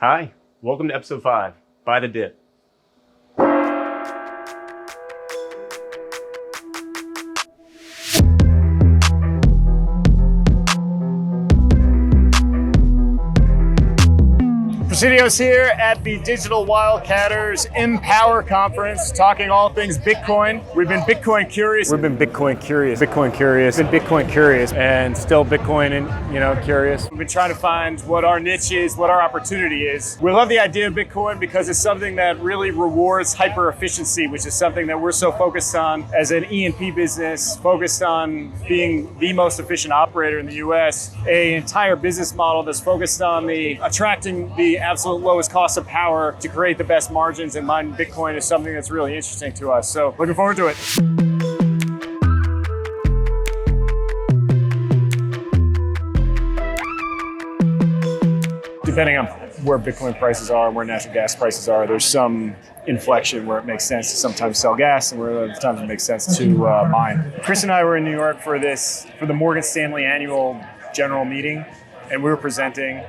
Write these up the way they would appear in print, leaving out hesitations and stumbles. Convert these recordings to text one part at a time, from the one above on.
Hi, welcome to episode 5, Buy the Dip. Presidio's here at the Digital Wildcatters Empower Conference, talking all things Bitcoin. We've been Bitcoin curious. We've been Bitcoin curious, and still Bitcoin and curious. We've been trying to find what our niche is, what our opportunity is. We love the idea of Bitcoin because it's something that really rewards hyper efficiency, which is something that we're so focused on as an E&P business, focused on being the most efficient operator in the US, an entire business model that's focused on attracting the absolute lowest cost of power to create the best margins, and mining Bitcoin is something that's really interesting to us. So looking forward to it. Depending on where Bitcoin prices are and where natural gas prices are, there's some inflection where it makes sense to sometimes sell gas and where other times it makes sense to mine. Chris and I were in New York for the Morgan Stanley annual general meeting, and we were presenting,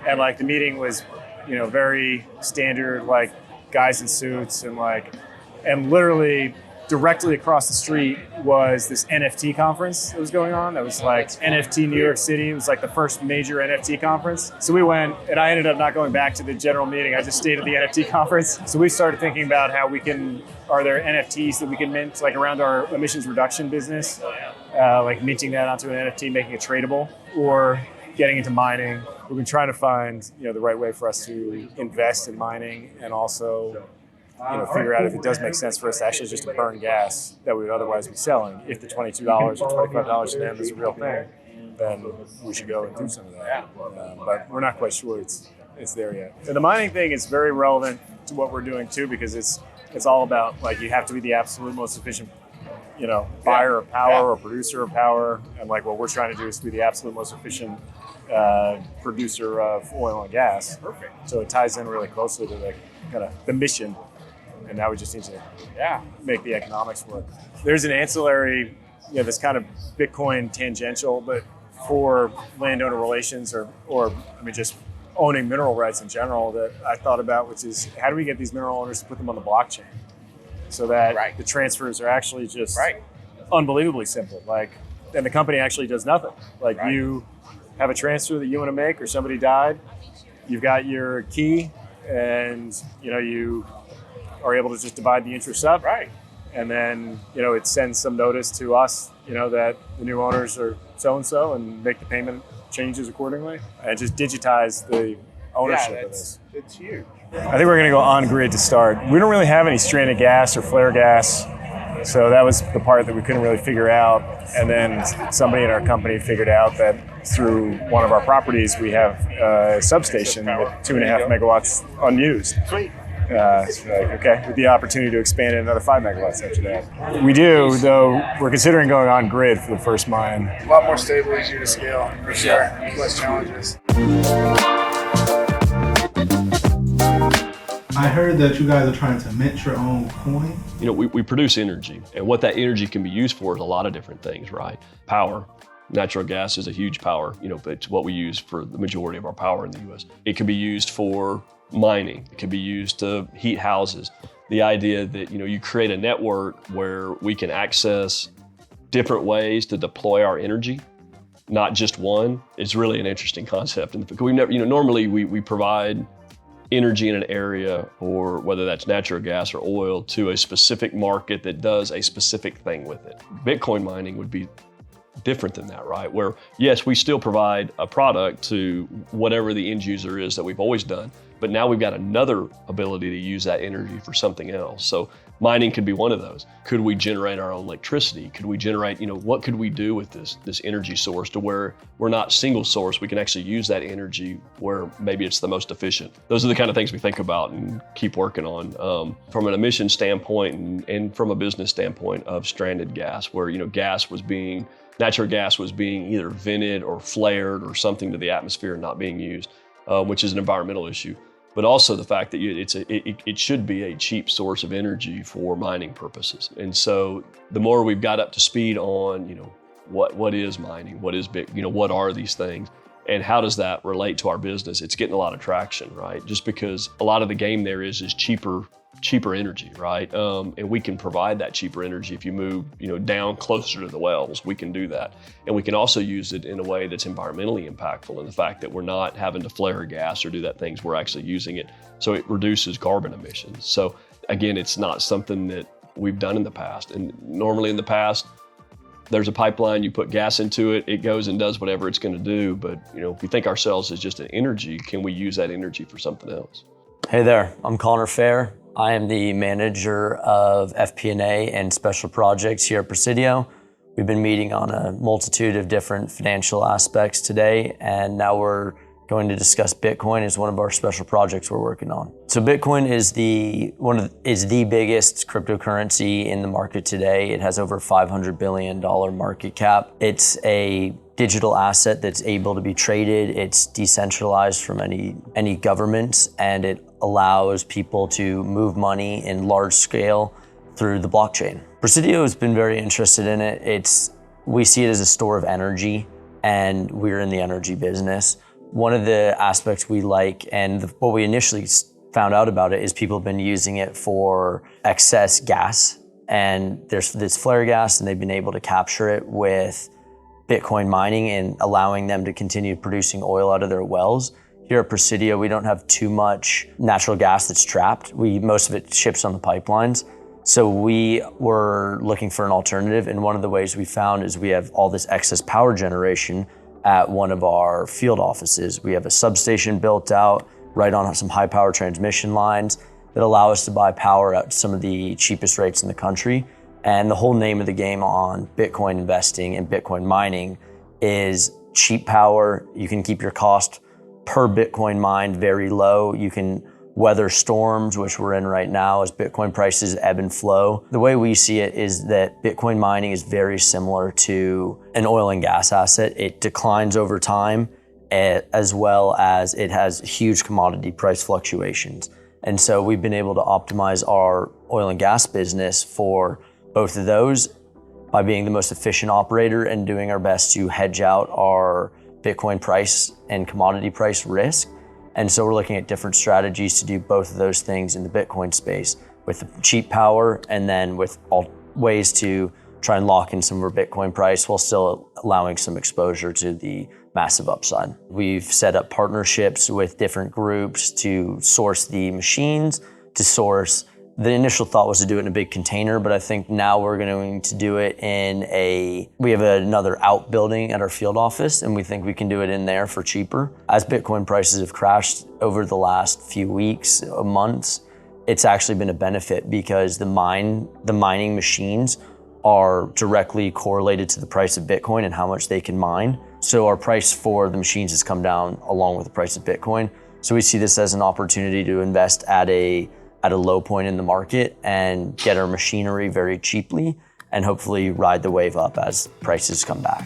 and the meeting was very standard, guys in suits, and literally directly across the street was this NFT conference that was going on. That was NFT New York City. It was the first major NFT conference. So we went, and I ended up not going back to the general meeting. I just stayed at the NFT conference. So we started thinking about how are there NFTs that we can mint around our emissions reduction business, minting that onto an NFT, making it tradable, or getting into mining. We've been trying to find the right way for us to invest in mining, and also figure out if it does make sense for us to actually just to burn gas that we would otherwise be selling. If the $22 or $25 an M is a real thing, then we should go and do some of that. But we're not quite sure it's there yet. And the mining thing is very relevant to what we're doing too, because it's all about you have to be the absolute most efficient buyer of power or producer of power, and what we're trying to do is to be the absolute most efficient producer of oil and gas. Perfect. So it ties in really closely to the mission, and now we just need to make the economics work. There's an ancillary, this kind of Bitcoin tangential, but for landowner relations or just owning mineral rights in general, that I thought about, which is how do we get these mineral owners to put them on the blockchain so that the transfers are actually just unbelievably simple. And the company actually does nothing. You have a transfer that you want to make, or somebody died, you've got your key, and you are able to just divide the interest up. And then it sends some notice to us, that the new owners are so-and-so, and make the payment changes accordingly, and just digitize the ownership of this. It's huge. I think we're going to go on grid to start. We don't really have any stranded gas or flare gas, so that was the part that we couldn't really figure out. And then somebody in our company figured out that through one of our properties, we have a substation with 2.5 megawatts unused. Sweet. With the opportunity to expand it another 5 megawatts after that. We do, though, we're considering going on grid for the first mine. A lot more stable, easier to scale, for sure. Less challenges. I heard that you guys are trying to mint your own coin. We produce energy, and what that energy can be used for is a lot of different things, right? Power. Natural gas is a huge power, but it's what we use for the majority of our power in the US. It can be used for mining. It can be used to heat houses. The idea that, you create a network where we can access different ways to deploy our energy, not just one, is really an interesting concept. And we've never, normally we provide energy in an area, or whether that's natural gas or oil, to a specific market that does a specific thing with it. Bitcoin mining would be different than that, right? Where, yes, we still provide a product to whatever the end user is that we've always done, but now we've got another ability to use that energy for something else. So mining could be one of those. Could we generate our own electricity? Could we generate, what could we do with this energy source to where we're not single source, we can actually use that energy where maybe it's the most efficient? Those are the kind of things we think about and keep working on from an emission standpoint and from a business standpoint of stranded gas, where, natural gas was being either vented or flared or something to the atmosphere and not being used, which is an environmental issue. But also the fact that it should be a cheap source of energy for mining purposes. And so the more we've got up to speed on, what is mining, what is big, what are these things, And how does that relate to our business? It's getting a lot of traction, right? Just because a lot of the game there is cheaper energy, right? And we can provide that cheaper energy if you move, down closer to the wells. We can do that, and we can also use it in a way that's environmentally impactful. In the fact that we're not having to flare gas or do that things, we're actually using it, so it reduces carbon emissions. So again, it's not something that we've done in the past. And normally in the past, there's a pipeline, you put gas into it, it goes and does whatever it's going to do. But if we think ourselves as just an energy, can we use that energy for something else? Hey there, I'm Connor Fair. I am the manager of FP&A and special projects here at Presidio. We've been meeting on a multitude of different financial aspects today, and now we're going to discuss Bitcoin as one of our special projects we're working on. So Bitcoin is the biggest cryptocurrency in the market today. It has over $500 billion market cap. It's a digital asset that's able to be traded. It's decentralized from any government, and it allows people to move money in large scale through the blockchain. Presidio has been very interested in it. We see it as a store of energy, and we're in the energy business. One of the aspects we like, and what we initially found out about it, is people have been using it for excess gas, and there's this flare gas, and they've been able to capture it with Bitcoin mining and allowing them to continue producing oil out of their wells. Here at Presidio, we don't have too much natural gas that's trapped. Most of it ships on the pipelines. So we were looking for an alternative, and one of the ways we found is we have all this excess power generation at one of our field offices. We have a substation built out right on some high power transmission lines that allow us to buy power at some of the cheapest rates in the country. And the whole name of the game on Bitcoin investing and Bitcoin mining is cheap power. You can keep your cost per Bitcoin mined very low. You can weather storms, which we're in right now as Bitcoin prices ebb and flow. The way we see it is that Bitcoin mining is very similar to an oil and gas asset. It declines over time, as well as it has huge commodity price fluctuations. And so we've been able to optimize our oil and gas business for both of those by being the most efficient operator and doing our best to hedge out our Bitcoin price and commodity price risk. And so we're looking at different strategies to do both of those things in the Bitcoin space, with cheap power and then with all ways to try and lock in some of our Bitcoin price while still allowing some exposure to the massive upside. We've set up partnerships with different groups to source the machines, the initial thought was to do it in a big container, but I think now we're going to do it we have another outbuilding at our field office, and we think we can do it in there for cheaper. As Bitcoin prices have crashed over the last few weeks, months, it's actually been a benefit because the mining machines are directly correlated to the price of Bitcoin and how much they can mine. So our price for the machines has come down along with the price of Bitcoin. So we see this as an opportunity to invest at a low point in the market and get our machinery very cheaply and hopefully ride the wave up as prices come back.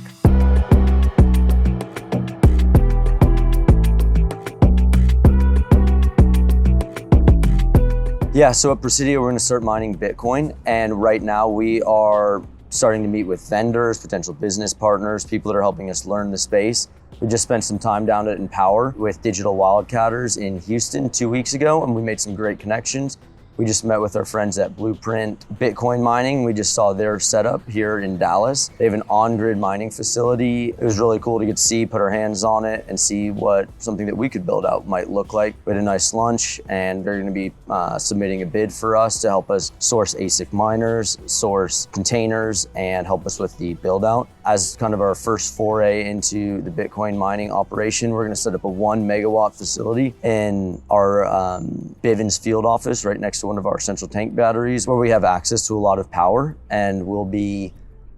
Yeah, so at Presidio, we're gonna start mining Bitcoin. And right now we are starting to meet with vendors, potential business partners, people that are helping us learn the space. We just spent some time down at Empower with Digital Wildcatters in Houston 2 weeks ago, and we made some great connections. We just met with our friends at Blueprint Bitcoin Mining. We just saw their setup here in Dallas. They have an on-grid mining facility. It was really cool to get to see, put our hands on it, and see what something that we could build out might look like. We had a nice lunch, and they're gonna be submitting a bid for us to help us source ASIC miners, source containers, and help us with the build out. As kind of our first foray into the Bitcoin mining operation, we're gonna set up a 1 megawatt facility in our Bivens field office right next to one of our central tank batteries, where we have access to a lot of power, and we'll be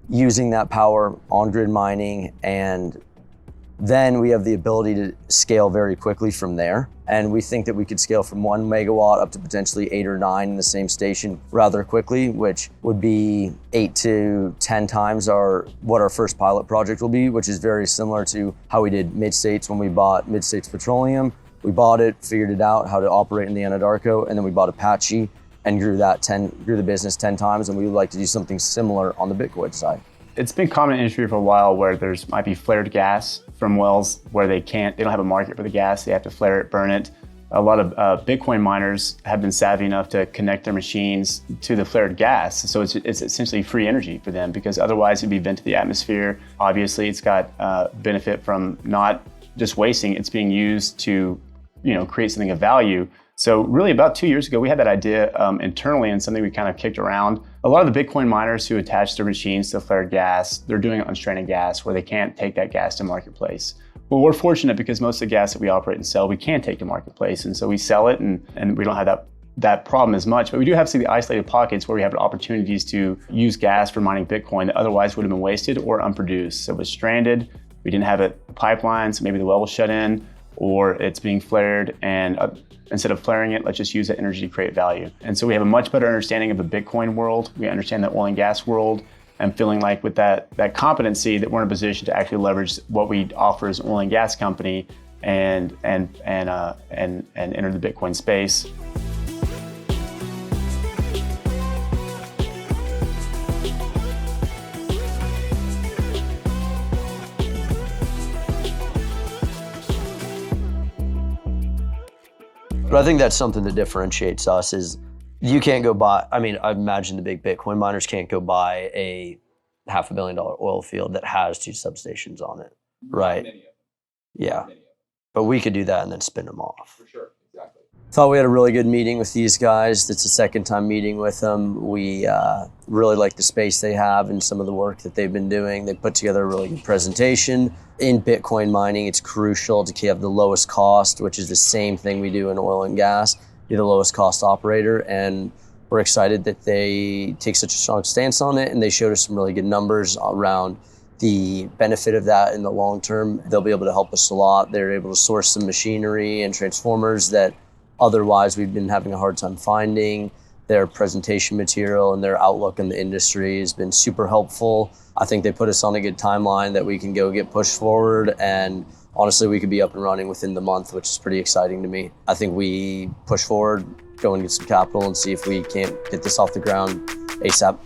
using that power on grid mining, and then we have the ability to scale very quickly from there. And we think that we could scale from 1 megawatt up to potentially 8 or 9 in the same station rather quickly, which would be 8 to 10 times what our first pilot project will be, which is very similar to how we did Mid-States when we bought Mid-States Petroleum. We bought it, figured it out, how to operate in the Anadarko, and then we bought Apache and grew the business 10 times, and we would like to do something similar on the Bitcoin side. It's been common in industry for a while where there's might be flared gas from wells where they don't have a market for the gas. They have to flare it, burn it. A lot of Bitcoin miners have been savvy enough to connect their machines to the flared gas. So it's essentially free energy for them, because otherwise it'd be vented to the atmosphere. Obviously it's got benefit from not just wasting, it's being used to create something of value. So really about 2 years ago, we had that idea internally, and something we kind of kicked around. A lot of the Bitcoin miners who attach their machines to flared gas, they're doing it on stranded gas where they can't take that gas to marketplace. Well, we're fortunate because most of the gas that we operate and sell, we can take to marketplace. And so we sell it and we don't have that problem as much. But we do have some of the isolated pockets where we have opportunities to use gas for mining Bitcoin that otherwise would have been wasted or unproduced. So it was stranded, we didn't have a pipeline, so maybe the well was shut in, or it's being flared, and instead of flaring it, let's just use that energy to create value. And so we have a much better understanding of the Bitcoin world. We understand the oil and gas world, and feeling like with that competency that we're in a position to actually leverage what we offer as an oil and gas company and enter the Bitcoin space. But I think that's something that differentiates us is you can't go buy, I imagine the big Bitcoin miners can't go buy a $500 million oil field that has 2 substations on it, right? Yeah, but we could do that and then spin them off. For sure, exactly. Thought we had a really good meeting with these guys. It's the second time meeting with them. We really like the space they have and some of the work that they've been doing. They put together a really good presentation. In Bitcoin mining, it's crucial to have the lowest cost, which is the same thing we do in oil and gas. You're the lowest cost operator, and we're excited that they take such a strong stance on it, and they showed us some really good numbers around the benefit of that in the long term. They'll be able to help us a lot. They're able to source some machinery and transformers that otherwise we've been having a hard time finding. Their presentation material and their outlook in the industry has been super helpful. I think they put us on a good timeline that we can go get pushed forward, and honestly, we could be up and running within the month, which is pretty exciting to me. I think we push forward, go and get some capital and see if we can't get this off the ground ASAP.